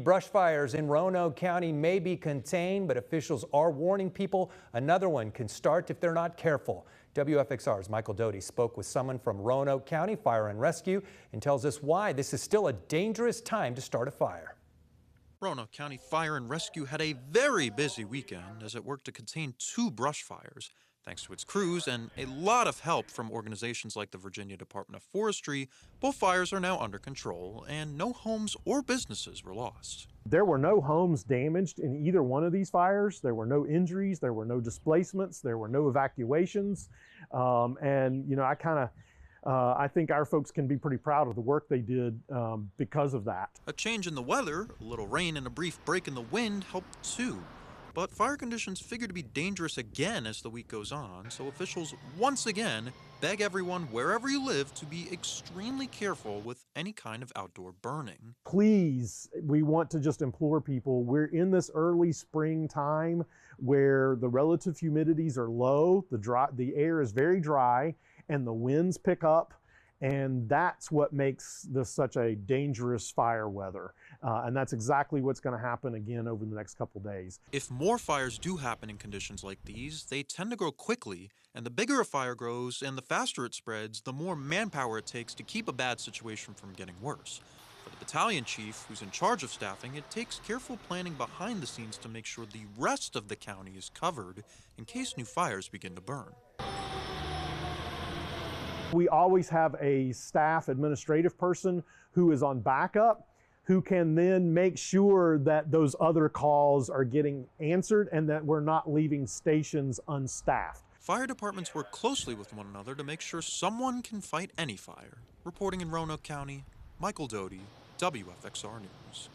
brush fires in Roanoke County may be contained, but officials are warning people another one can start if they're not careful. WFXR's Michael Doty spoke with someone from Roanoke County Fire and Rescue and tells us why this is still a dangerous time to start a fire. Roanoke County Fire and Rescue had a very busy weekend as it worked to contain 2 brush fires. Thanks to its crews and a lot of help from organizations like the Virginia Department of Forestry, both fires are now under control and no homes or businesses were lost. There were no homes damaged in either one of these fires. There were no injuries, there were no displacements, there were no evacuations. I think our folks can be pretty proud of the work they did because of that. A change in the weather, a little rain and a brief break in the wind helped too. But fire conditions figure to be dangerous again as the week goes on, so officials once again beg everyone wherever you live to be extremely careful with any kind of outdoor burning. Please, we want to just implore people, we're in this early spring time where the relative humidities are low, the air is very dry, and the winds pick up. And that's what makes this such a dangerous fire weather. And that's exactly what's going to happen again over the next couple days. If more fires do happen in conditions like these, they tend to grow quickly. And the bigger a fire grows and the faster it spreads, the more manpower it takes to keep a bad situation from getting worse. For the battalion chief, who's in charge of staffing, it takes careful planning behind the scenes to make sure the rest of the county is covered in case new fires begin to burn. We always have a staff administrative person who is on backup, who can then make sure that those other calls are getting answered and that we're not leaving stations unstaffed. Fire departments work closely with one another to make sure someone can fight any fire. Reporting in Roanoke County, Michael Doty, WFXR News.